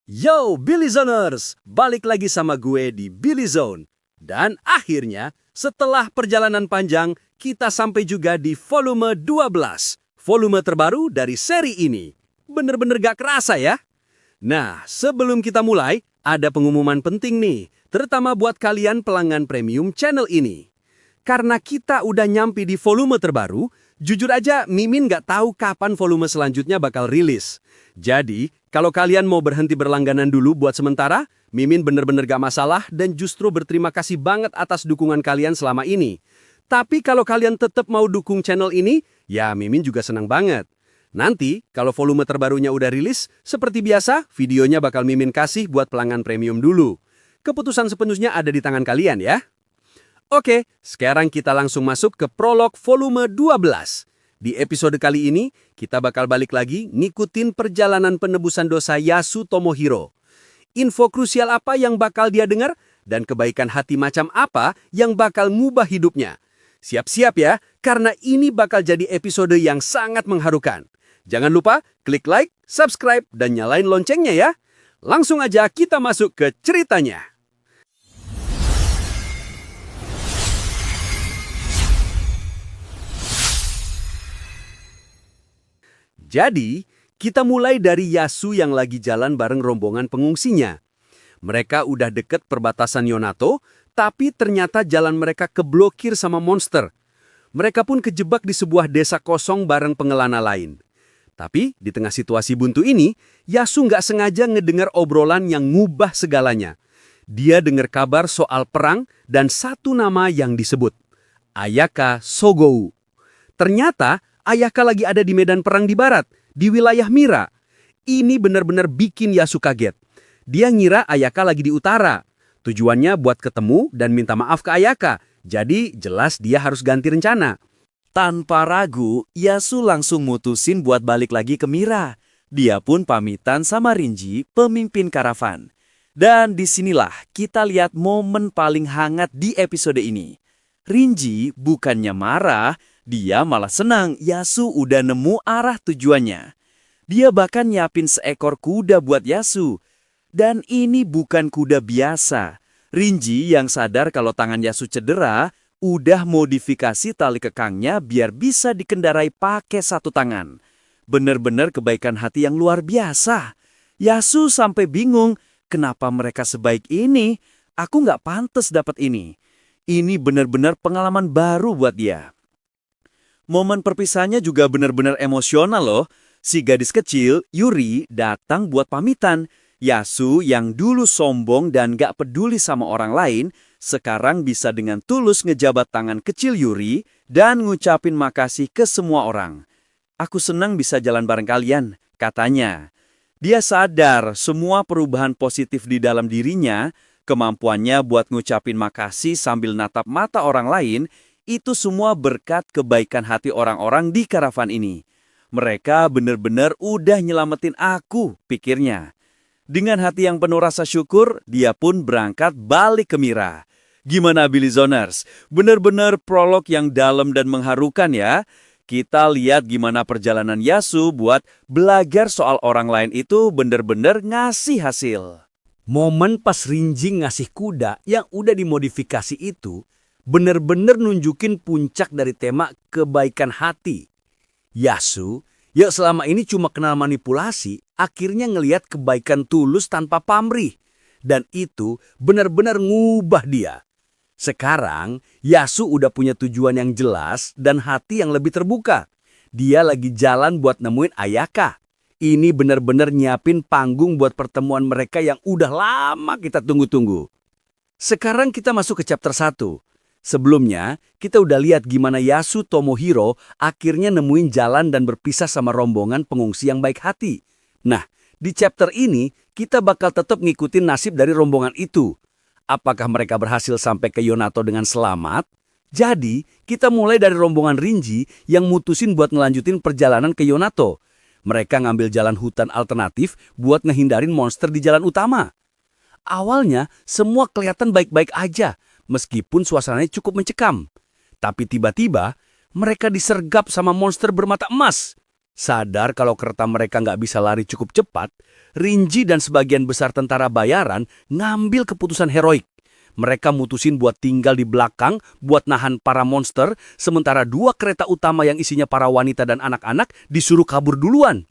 Yo, Billy Zoners! Balik lagi sama gue di Billy Zone. Dan akhirnya, setelah perjalanan panjang, kita sampai juga di volume 12. Volume terbaru dari seri ini. Bener-bener gak kerasa ya? Nah, sebelum kita mulai, ada pengumuman penting nih. Terutama buat kalian pelanggan premium channel ini. Karena kita udah nyampe di volume terbaru, jujur aja Mimin nggak tahu kapan volume selanjutnya bakal rilis. Jadi, kalau kalian mau berhenti berlangganan dulu buat sementara, Mimin bener-bener gak masalah dan justru berterima kasih banget atas dukungan kalian selama ini. Tapi kalau kalian tetap mau dukung channel ini, ya Mimin juga senang banget. Nanti, kalau volume terbarunya udah rilis, seperti biasa, videonya bakal Mimin kasih buat pelanggan premium dulu. Keputusan sepenuhnya ada di tangan kalian ya. Oke, sekarang kita langsung masuk ke prolog volume 12. Di episode kali ini, kita bakal balik lagi ngikutin perjalanan penebusan dosa Yasu Tomohiro. Info krusial apa yang bakal dia dengar, dan kebaikan hati macam apa yang bakal ngubah hidupnya. Siap-siap ya, karena ini bakal jadi episode yang sangat mengharukan. Jangan lupa klik like, subscribe, dan nyalain loncengnya ya. Langsung aja kita masuk ke ceritanya. Jadi, kita mulai dari Yasu yang lagi jalan bareng rombongan pengungsinya. Mereka udah deket perbatasan Yonato, tapi ternyata jalan mereka keblokir sama monster. Mereka pun kejebak di sebuah desa kosong bareng pengelana lain. Tapi di tengah situasi buntu ini, Yasu nggak sengaja ngedengar obrolan yang ngubah segalanya. Dia dengar kabar soal perang dan satu nama yang disebut, Ayaka Sogou. Ternyata, Ayaka lagi ada di medan perang di barat, di wilayah Mira. Ini benar-benar bikin Yasu kaget. Dia ngira Ayaka lagi di utara. Tujuannya buat ketemu dan minta maaf ke Ayaka. Jadi jelas dia harus ganti rencana. Tanpa ragu, Yasu langsung mutusin buat balik lagi ke Mira. Dia pun pamitan sama Rinji, pemimpin karavan. Dan disinilah kita lihat momen paling hangat di episode ini. Rinji bukannya marah, dia malah senang Yasu udah nemu arah tujuannya. Dia bahkan nyiapin seekor kuda buat Yasu. Dan ini bukan kuda biasa. Rinji yang sadar kalau tangan Yasu cedera, udah modifikasi tali kekangnya biar bisa dikendarai pakai satu tangan. Bener-bener kebaikan hati yang luar biasa. Yasu sampai bingung, kenapa mereka sebaik ini? Aku nggak pantas dapat ini. Ini bener-bener pengalaman baru buat dia. Momen perpisahannya juga benar-benar emosional loh. Si gadis kecil, Yuri, datang buat pamitan. Yasu yang dulu sombong dan gak peduli sama orang lain, sekarang bisa dengan tulus ngejabat tangan kecil Yuri dan ngucapin makasih ke semua orang. Aku senang bisa jalan bareng kalian, katanya. Dia sadar semua perubahan positif di dalam dirinya, kemampuannya buat ngucapin makasih sambil natap mata orang lain, itu semua berkat kebaikan hati orang-orang di karavan ini. Mereka benar-benar udah nyelamatin aku, pikirnya. Dengan hati yang penuh rasa syukur, dia pun berangkat balik ke Mira. Gimana Billy Zoners? Benar-benar prolog yang dalam dan mengharukan ya. Kita lihat gimana perjalanan Yasu buat belajar soal orang lain itu benar-benar ngasih hasil. Momen pas Rinji ngasih kuda yang udah dimodifikasi itu, bener-bener nunjukin puncak dari tema kebaikan hati. Yasu, yang selama ini cuma kenal manipulasi, akhirnya ngelihat kebaikan tulus tanpa pamrih. Dan itu benar-benar ngubah dia. Sekarang, Yasu udah punya tujuan yang jelas dan hati yang lebih terbuka. Dia lagi jalan buat nemuin Ayaka. Ini benar-benar nyiapin panggung buat pertemuan mereka yang udah lama kita tunggu-tunggu. Sekarang kita masuk ke chapter 1. Sebelumnya, kita udah lihat gimana Yasu Tomohiro akhirnya nemuin jalan dan berpisah sama rombongan pengungsi yang baik hati. Nah, di chapter ini, kita bakal tetap ngikutin nasib dari rombongan itu. Apakah mereka berhasil sampai ke Yonato dengan selamat? Jadi, kita mulai dari rombongan Rinji yang mutusin buat ngelanjutin perjalanan ke Yonato. Mereka ngambil jalan hutan alternatif buat ngehindarin monster di jalan utama. Awalnya, semua kelihatan baik-baik aja, meskipun suasananya cukup mencekam. Tapi tiba-tiba, mereka disergap sama monster bermata emas. Sadar kalau kereta mereka nggak bisa lari cukup cepat, Rinji dan sebagian besar tentara bayaran ngambil keputusan heroik. Mereka mutusin buat tinggal di belakang, buat nahan para monster, sementara 2 kereta utama yang isinya para wanita dan anak-anak disuruh kabur duluan.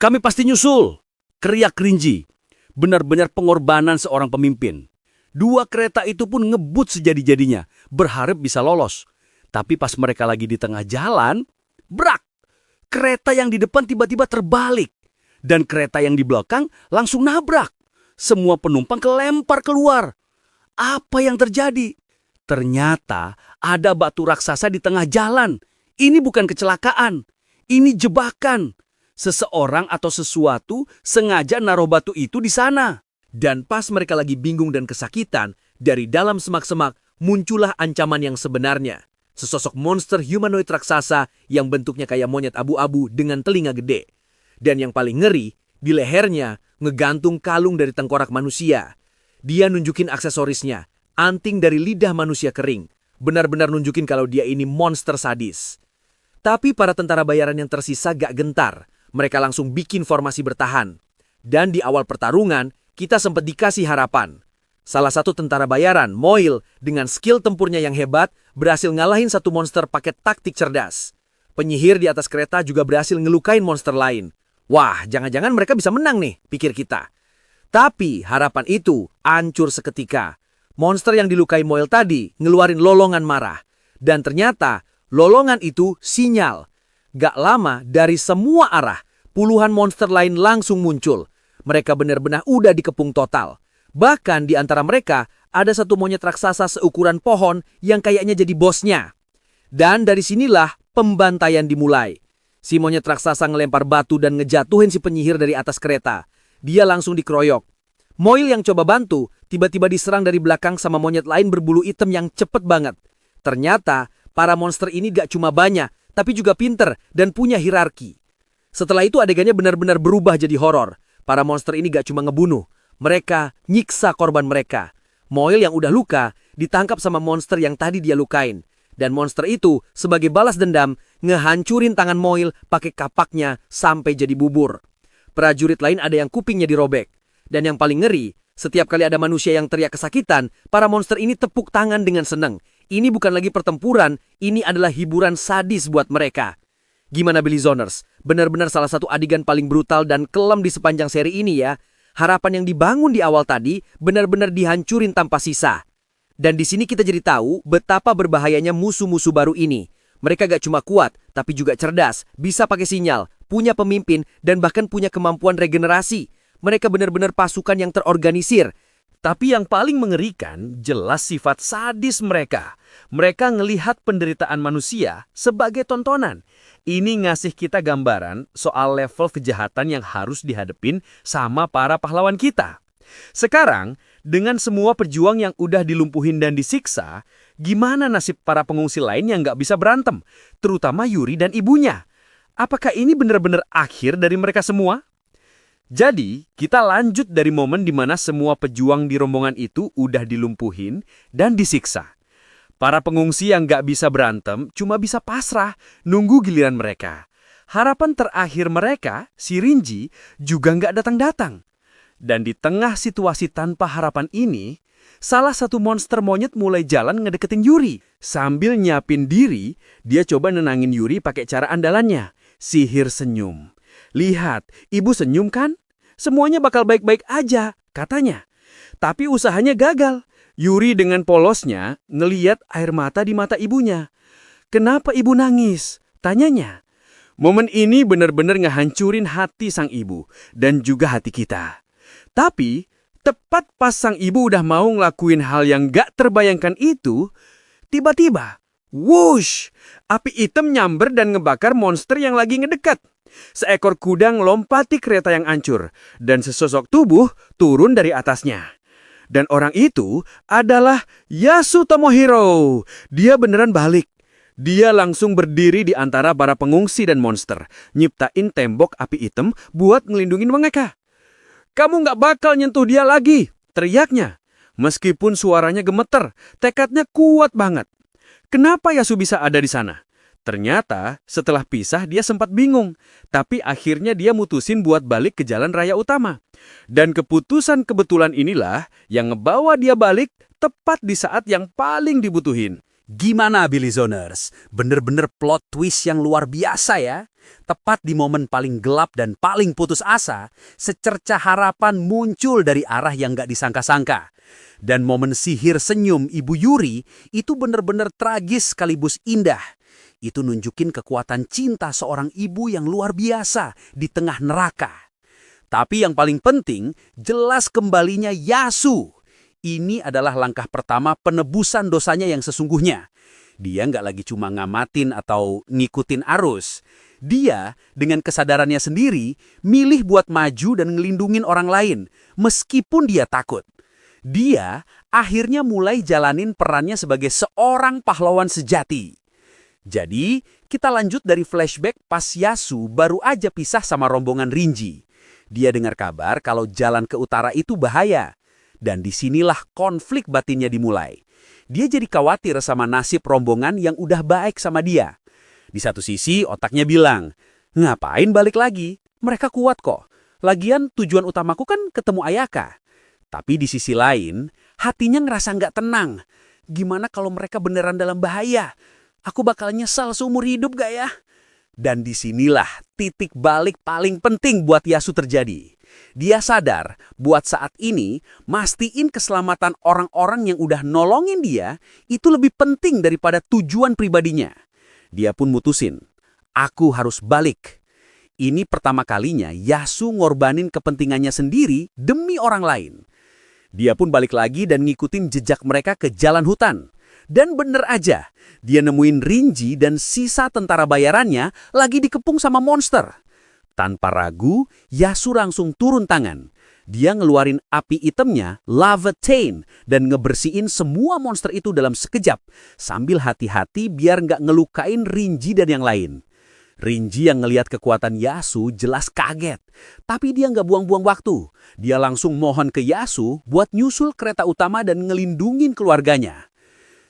"Kami pasti nyusul!" Keriak Rinji. Benar-benar pengorbanan seorang pemimpin. 2 kereta itu pun ngebut sejadi-jadinya, berharap bisa lolos. Tapi pas mereka lagi di tengah jalan, brak! Kereta yang di depan tiba-tiba terbalik. Dan kereta yang di belakang langsung nabrak. Semua penumpang kelempar keluar. Apa yang terjadi? Ternyata ada batu raksasa di tengah jalan. Ini bukan kecelakaan. Ini jebakan. Seseorang atau sesuatu sengaja naruh batu itu di sana. Dan pas mereka lagi bingung dan kesakitan, dari dalam semak-semak muncullah ancaman yang sebenarnya. Sesosok monster humanoid raksasa yang bentuknya kayak monyet abu-abu dengan telinga gede. Dan yang paling ngeri, di lehernya ngegantung kalung dari tengkorak manusia. Dia nunjukin aksesorisnya, anting dari lidah manusia kering. Benar-benar nunjukin kalau dia ini monster sadis. Tapi para tentara bayaran yang tersisa gak gentar. Mereka langsung bikin formasi bertahan. Dan di awal pertarungan, kita sempat dikasih harapan. Salah satu tentara bayaran, Moil, dengan skill tempurnya yang hebat, berhasil ngalahin satu monster pakai taktik cerdas. Penyihir di atas kereta juga berhasil ngelukain monster lain. Wah, jangan-jangan mereka bisa menang nih, pikir kita. Tapi harapan itu hancur seketika. Monster yang dilukai Moil tadi ngeluarin lolongan marah. Dan ternyata lolongan itu sinyal. Gak lama dari semua arah, puluhan monster lain langsung muncul. Mereka benar-benar udah dikepung total. Bahkan di antara mereka ada satu monyet raksasa seukuran pohon yang kayaknya jadi bosnya. Dan dari sinilah pembantaian dimulai. Si monyet raksasa ngelempar batu dan ngejatuhin si penyihir dari atas kereta. Dia langsung dikeroyok. Moil yang coba bantu, tiba-tiba diserang dari belakang sama monyet lain berbulu hitam yang cepet banget. Ternyata, para monster ini gak cuma banyak, tapi juga pinter dan punya hierarki. Setelah itu adegannya benar-benar berubah jadi horor. Para monster ini gak cuma ngebunuh, mereka nyiksa korban mereka. Moil yang udah luka, ditangkap sama monster yang tadi dia lukain. Dan monster itu, sebagai balas dendam, ngehancurin tangan Moil pakai kapaknya sampai jadi bubur. Prajurit lain ada yang kupingnya dirobek. Dan yang paling ngeri, setiap kali ada manusia yang teriak kesakitan, para monster ini tepuk tangan dengan seneng. Ini bukan lagi pertempuran, ini adalah hiburan sadis buat mereka. Gimana Billy Zoners? Benar-benar salah satu adegan paling brutal dan kelam di sepanjang seri ini ya. Harapan yang dibangun di awal tadi benar-benar dihancurin tanpa sisa. Dan di sini kita jadi tahu betapa berbahayanya musuh-musuh baru ini. Mereka gak cuma kuat, tapi juga cerdas, bisa pakai sinyal, punya pemimpin, dan bahkan punya kemampuan regenerasi. Mereka benar-benar pasukan yang terorganisir. Tapi yang paling mengerikan, jelas sifat sadis mereka. Mereka ngelihat penderitaan manusia sebagai tontonan. Ini ngasih kita gambaran soal level kejahatan yang harus dihadepin sama para pahlawan kita. Sekarang, dengan semua pejuang yang udah dilumpuhin dan disiksa, gimana nasib para pengungsi lain yang nggak bisa berantem? Terutama Yuri dan ibunya. Apakah ini benar-benar akhir dari mereka semua? Jadi, kita lanjut dari momen di mana semua pejuang di rombongan itu udah dilumpuhin dan disiksa. Para pengungsi yang nggak bisa berantem cuma bisa pasrah, nunggu giliran mereka. Harapan terakhir mereka, si Rinji, juga nggak datang-datang. Dan di tengah situasi tanpa harapan ini, salah satu monster monyet mulai jalan ngedeketin Yuri. Sambil nyiapin diri, dia coba nenangin Yuri pakai cara andalannya, sihir senyum. Lihat, ibu senyum kan? Semuanya bakal baik-baik aja, katanya. Tapi usahanya gagal. Yuri dengan polosnya ngeliat air mata di mata ibunya. Kenapa ibu nangis? Tanyanya. Momen ini benar-benar ngehancurin hati sang ibu dan juga hati kita. Tapi, tepat pas sang ibu udah mau ngelakuin hal yang gak terbayangkan itu, tiba-tiba, whoosh, api hitam nyamber dan ngebakar monster yang lagi ngedekat. Seekor kuda ngelompati kereta yang hancur, dan sesosok tubuh turun dari atasnya. Dan orang itu adalah Yasu Tomohiro. Dia beneran balik. Dia langsung berdiri di antara para pengungsi dan monster, nyiptain tembok api hitam buat ngelindungin mereka. Kamu nggak bakal nyentuh dia lagi, teriaknya. Meskipun suaranya gemeter, tekadnya kuat banget. Kenapa Yasu bisa ada di sana? Ternyata setelah pisah dia sempat bingung, tapi akhirnya dia mutusin buat balik ke jalan raya utama. Dan keputusan kebetulan inilah yang ngebawa dia balik tepat di saat yang paling dibutuhin. Gimana Billy Zoners? Bener-bener plot twist yang luar biasa ya. Tepat di momen paling gelap dan paling putus asa, secerca harapan muncul dari arah yang gak disangka-sangka. Dan momen sihir senyum Ibu Yuri itu bener-bener tragis sekaligus indah. Itu nunjukin kekuatan cinta seorang ibu yang luar biasa di tengah neraka. Tapi yang paling penting, jelas kembalinya Yasu. Ini adalah langkah pertama penebusan dosanya yang sesungguhnya. Dia nggak lagi cuma ngamatin atau ngikutin arus. Dia, dengan kesadarannya sendiri, milih buat maju dan ngelindungin orang lain, meskipun dia takut. Dia akhirnya mulai jalanin perannya sebagai seorang pahlawan sejati. Jadi, kita lanjut dari flashback pas Yasu baru aja pisah sama rombongan Rinji. Dia dengar kabar kalau jalan ke utara itu bahaya. Dan disinilah konflik batinnya dimulai. Dia jadi khawatir sama nasib rombongan yang udah baik sama dia. Di satu sisi otaknya bilang, ngapain balik lagi? Mereka kuat kok. Lagian tujuan utamaku kan ketemu Ayaka. Tapi di sisi lain, hatinya ngerasa nggak tenang. Gimana kalau mereka beneran dalam bahaya? Aku bakal nyesal seumur hidup gak ya? Dan disinilah titik balik paling penting buat Yasu terjadi. Dia sadar buat saat ini mastiin keselamatan orang-orang yang udah nolongin dia itu lebih penting daripada tujuan pribadinya. Dia pun mutusin, aku harus balik. Ini pertama kalinya Yasu ngorbanin kepentingannya sendiri demi orang lain. Dia pun balik lagi dan ngikutin jejak mereka ke jalan hutan. Dan bener aja, dia nemuin Rinji dan sisa tentara bayarannya lagi dikepung sama monster. Tanpa ragu, Yasu langsung turun tangan. Dia ngeluarin api hitamnya, Lava Taint, dan ngebersihin semua monster itu dalam sekejap, sambil hati-hati biar nggak ngelukain Rinji dan yang lain. Rinji yang ngelihat kekuatan Yasu jelas kaget, tapi dia nggak buang-buang waktu. Dia langsung mohon ke Yasu buat nyusul kereta utama dan ngelindungin keluarganya.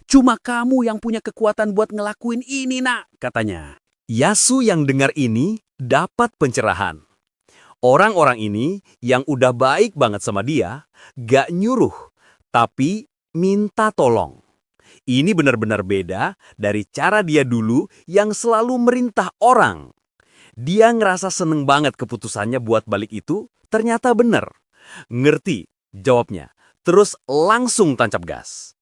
Cuma kamu yang punya kekuatan buat ngelakuin ini, nak, katanya. Yasu yang dengar ini dapat pencerahan. Orang-orang ini yang udah baik banget sama dia, gak nyuruh, tapi minta tolong. Ini benar-benar beda dari cara dia dulu yang selalu merintah orang. Dia ngerasa seneng banget keputusannya buat balik itu, ternyata bener. Ngerti jawabnya, terus langsung tancap gas.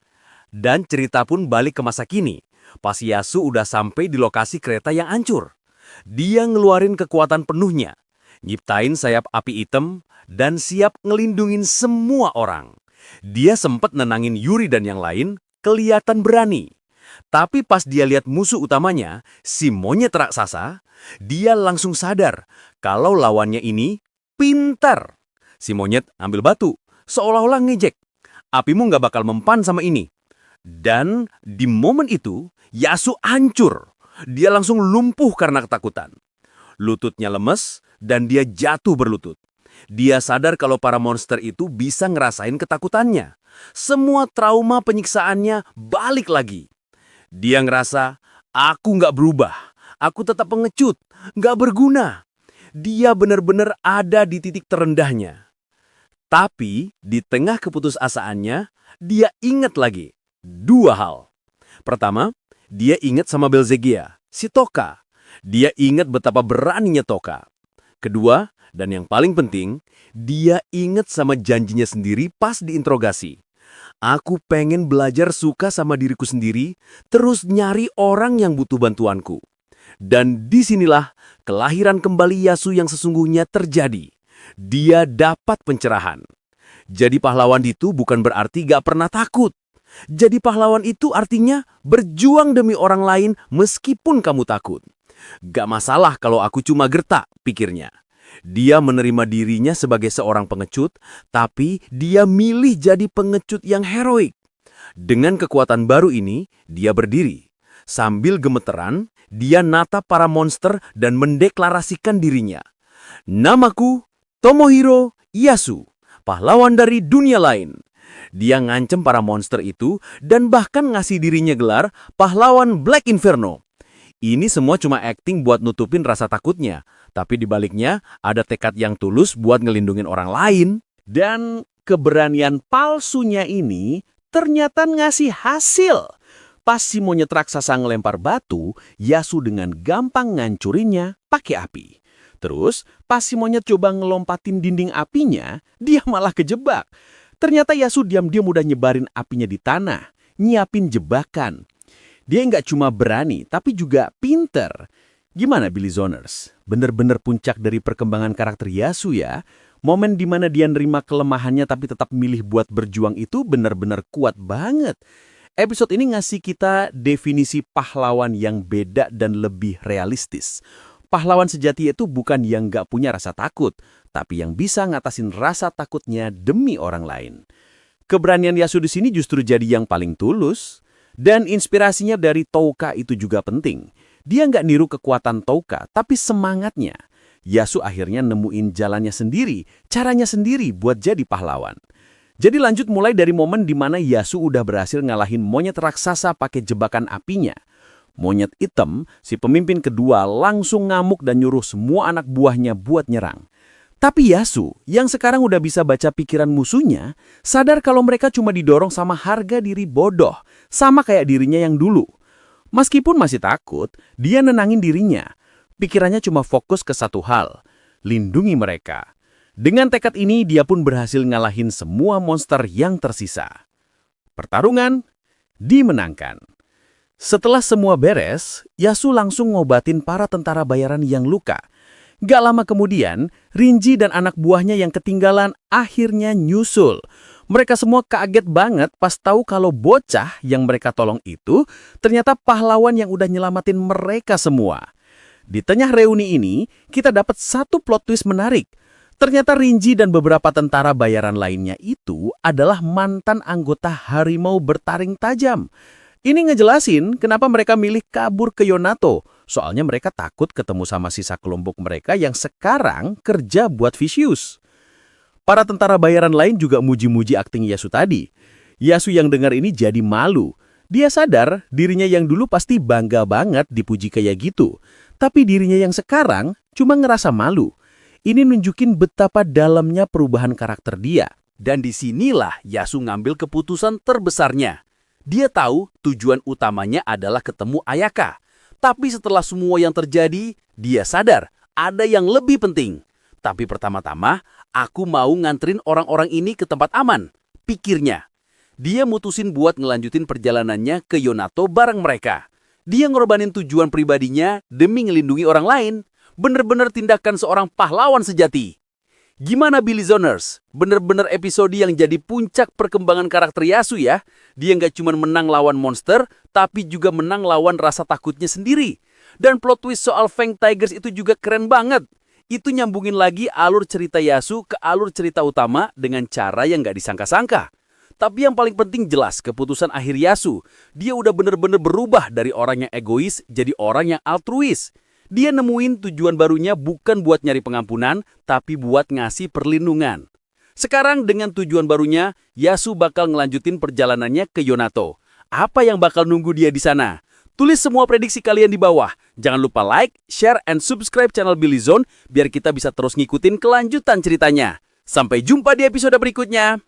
Dan cerita pun balik ke masa kini. Pas Yasu udah sampai di lokasi kereta yang hancur. Dia ngeluarin kekuatan penuhnya, nyiptain sayap api hitam, dan siap ngelindungin semua orang. Dia sempat nenangin Yuri dan yang lain, kelihatan berani. Tapi pas dia lihat musuh utamanya, si monyet raksasa, dia langsung sadar kalau lawannya ini pintar. Si monyet ambil batu, seolah-olah ngejek. Apimu nggak bakal mempan sama ini. Dan di momen itu, Yasu hancur. Dia langsung lumpuh karena ketakutan. Lututnya lemes dan dia jatuh berlutut. Dia sadar kalau para monster itu bisa ngerasain ketakutannya. Semua trauma penyiksaannya balik lagi. Dia ngerasa, aku nggak berubah. Aku tetap pengecut, nggak berguna. Dia benar-benar ada di titik terendahnya. Tapi di tengah keputusasaannya, dia ingat lagi. Dua hal. Pertama, dia ingat sama Belzegia, si Toka. Dia ingat betapa beraninya Toka. Kedua, dan yang paling penting, dia ingat sama janjinya sendiri pas diinterogasi. Aku pengen belajar suka sama diriku sendiri, terus nyari orang yang butuh bantuanku. Dan disinilah kelahiran kembali Yasu yang sesungguhnya terjadi. Dia dapat pencerahan. Jadi pahlawan itu bukan berarti gak pernah takut. Jadi pahlawan itu artinya berjuang demi orang lain meskipun kamu takut. Gak masalah kalau aku cuma gertak, pikirnya. Dia menerima dirinya sebagai seorang pengecut, tapi dia milih jadi pengecut yang heroik. Dengan kekuatan baru ini, dia berdiri. Sambil gemeteran, dia natap para monster dan mendeklarasikan dirinya. Namaku Tomohiro Yasu, pahlawan dari dunia lain. Dia ngancem para monster itu dan bahkan ngasih dirinya gelar pahlawan Black Inferno. Ini semua cuma akting buat nutupin rasa takutnya, tapi di baliknya ada tekad yang tulus buat ngelindungin orang lain. Dan keberanian palsunya ini ternyata ngasih hasil. Pas si monyet raksasa ngelempar batu, Yasu dengan gampang ngancurinnya pakai api. Terus, pas si monyet coba ngelompatin dinding apinya, dia malah kejebak. Ternyata Yasu diam-diam udah nyebarin apinya di tanah, nyiapin jebakan. Dia nggak cuma berani, tapi juga pinter. Gimana Billy Zoners? Bener-bener puncak dari perkembangan karakter Yasu ya. Momen dimana dia nerima kelemahannya tapi tetap milih buat berjuang itu bener-bener kuat banget. Episode ini ngasih kita definisi pahlawan yang beda dan lebih realistis. Pahlawan sejati itu bukan yang nggak punya rasa takut, tapi yang bisa ngatasin rasa takutnya demi orang lain. Keberanian Yasu di sini justru jadi yang paling tulus. Dan inspirasinya dari Touka itu juga penting. Dia nggak niru kekuatan Touka, tapi semangatnya. Yasu akhirnya nemuin jalannya sendiri, caranya sendiri buat jadi pahlawan. Jadi lanjut mulai dari momen di mana Yasu udah berhasil ngalahin monyet raksasa pakai jebakan apinya. Monyet hitam, si pemimpin kedua langsung ngamuk dan nyuruh semua anak buahnya buat nyerang. Tapi Yasu, yang sekarang udah bisa baca pikiran musuhnya, sadar kalau mereka cuma didorong sama harga diri bodoh, sama kayak dirinya yang dulu. Meskipun masih takut, dia nenangin dirinya. Pikirannya cuma fokus ke satu hal, lindungi mereka. Dengan tekad ini, dia pun berhasil ngalahin semua monster yang tersisa. Pertarungan dimenangkan. Setelah semua beres, Yasu langsung ngobatin para tentara bayaran yang luka. Gak lama kemudian, Rinji dan anak buahnya yang ketinggalan akhirnya nyusul. Mereka semua kaget banget pas tahu kalau bocah yang mereka tolong itu ternyata pahlawan yang udah nyelamatin mereka semua. Di tengah reuni ini, kita dapat satu plot twist menarik. Ternyata Rinji dan beberapa tentara bayaran lainnya itu adalah mantan anggota harimau bertaring tajam. Ini ngejelasin kenapa mereka milih kabur ke Yonato. Soalnya mereka takut ketemu sama sisa kelompok mereka yang sekarang kerja buat Vicious. Para tentara bayaran lain juga muji-muji akting Yasu tadi. Yasu yang dengar ini jadi malu. Dia sadar dirinya yang dulu pasti bangga banget dipuji kayak gitu. Tapi dirinya yang sekarang cuma ngerasa malu. Ini nunjukin betapa dalamnya perubahan karakter dia. Dan disinilah Yasu ngambil keputusan terbesarnya. Dia tahu tujuan utamanya adalah ketemu Ayaka. Tapi setelah semua yang terjadi, dia sadar ada yang lebih penting. Tapi pertama-tama, aku mau nganterin orang-orang ini ke tempat aman. Pikirnya. Dia mutusin buat ngelanjutin perjalanannya ke Yonato bareng mereka. Dia ngorbanin tujuan pribadinya demi ngelindungi orang lain. Bener-bener tindakan seorang pahlawan sejati. Gimana Billy Zoners? Bener-bener episode yang jadi puncak perkembangan karakter Yasu ya. Dia nggak cuma menang lawan monster, tapi juga menang lawan rasa takutnya sendiri. Dan plot twist soal Fang Tigers itu juga keren banget. Itu nyambungin lagi alur cerita Yasu ke alur cerita utama dengan cara yang nggak disangka-sangka. Tapi yang paling penting jelas keputusan akhir Yasu. Dia udah bener-bener berubah dari orang yang egois jadi orang yang altruis. Dia nemuin tujuan barunya bukan buat nyari pengampunan, tapi buat ngasih perlindungan. Sekarang dengan tujuan barunya, Yasu bakal ngelanjutin perjalanannya ke Yonato. Apa yang bakal nunggu dia di sana? Tulis semua prediksi kalian di bawah. Jangan lupa like, share, and subscribe channel Billy Zone biar kita bisa terus ngikutin kelanjutan ceritanya. Sampai jumpa di episode berikutnya.